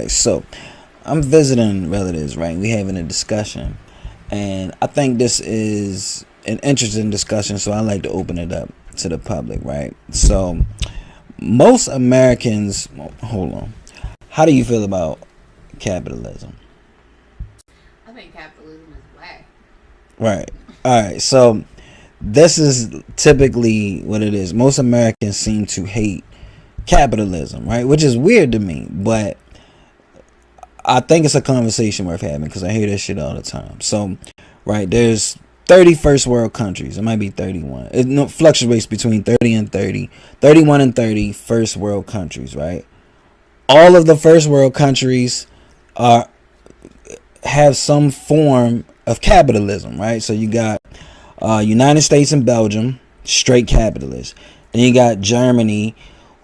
Alright, so I'm visiting relatives, right? We having a discussion, and I think this is an interesting discussion, so I like to open it up to the public, right? So, most Americans, hold on, how do you feel about capitalism? I think capitalism is whack. Right. Alright, so this is typically what it is. Most Americans seem to hate capitalism, right? Which is weird to me, but I think it's a conversation worth having because I hear this shit all the time. So, right, there's 30 first world countries. It might be 31. It fluctuates between 30 and 30. 31 and 30 first world countries, right? All of the first world countries are have some form of capitalism, right? So you got United States and Belgium, straight capitalist. Then you got Germany,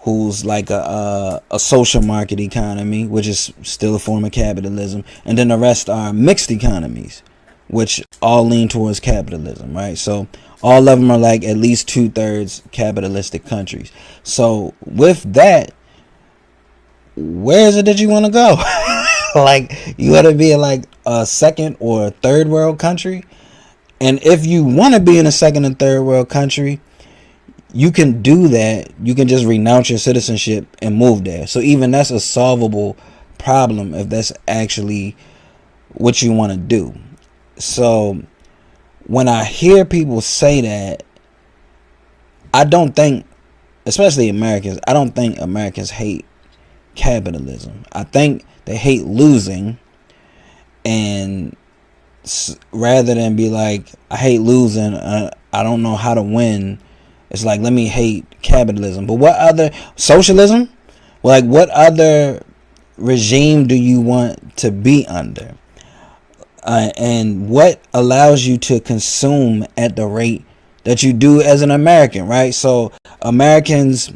who's like a social market economy, which is still a form of capitalism, and then the rest are mixed economies, which all lean towards capitalism, right? So all of them are like at least 2/3 capitalistic countries. So with that, where is it that you want to go? Like, you want to be in like a second or third world country, and if you want to be in a second and third world country, you can do that. You can just renounce your citizenship and move there. So even that's a solvable problem if that's actually what you want to do. So when I hear people say that, I don't think, especially Americans, I don't think Americans hate capitalism. I think they hate losing, and rather than be like, I hate losing, I don't know how to win, it's like, let me hate capitalism. But what other socialism? Like, what other regime do you want to be under? And what allows you to consume at the rate that you do as an American, right? So Americans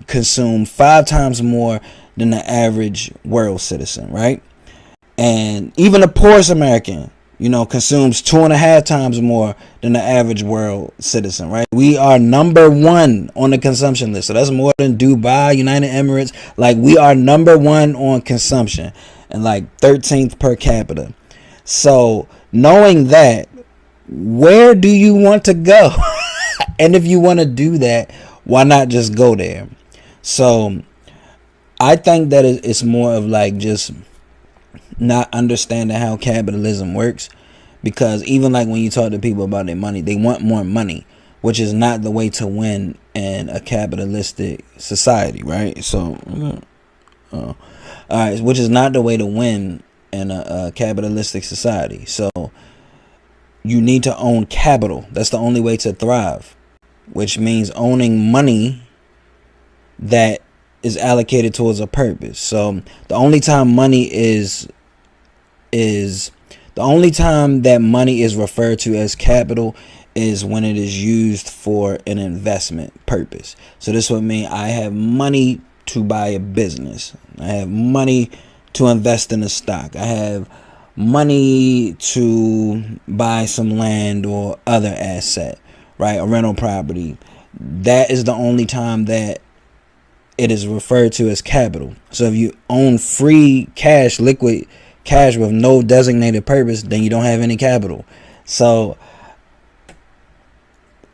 consume 5 times more than the average world citizen, right? And even the poorest American, consumes 2.5 times more than the average world citizen, right? We are number 1 on the consumption list. So that's more than Dubai, United Emirates. Like, we are number 1 on consumption and like 13th per capita. So knowing that, where do you want to go? And if you want to do that, why not just go there? So I think that it's more of like just not understanding how capitalism works, because even like when you talk to people about their money, they want more money, which is not the way to win in a capitalistic society, right? So all right, which is not the way to win in a capitalistic society. So you need to own capital. That's the only way to thrive, which means owning money that is allocated towards a purpose. So the only time that money is referred to as capital is when it is used for an investment purpose. So this would mean I have money to buy a business. I have money to invest in a stock. I have money to buy some land or other asset, right? A rental property. That is the only time that it is referred to as capital. So if you own free cash, liquid cash with no designated purpose, then you don't have any capital. So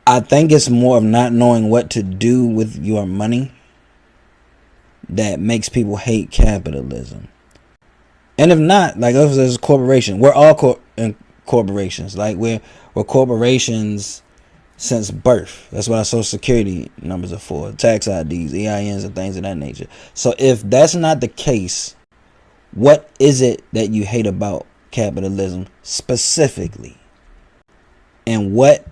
I think it's more of not knowing what to do with your money that makes people hate capitalism. And if not, like, if there's a corporation, we're all in corporations. Like, we're corporations since birth. That's what our social security numbers are for. Tax IDs, EINs, and things of that nature. So if that's not the case, what is it that you hate about capitalism specifically? And what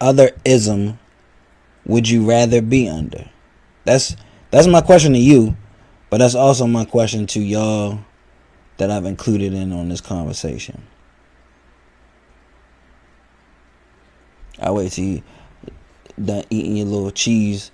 other ism would you rather be under? That's my question to you, but that's also my question to y'all that I've included in on this conversation. I wait till you done eating your little cheese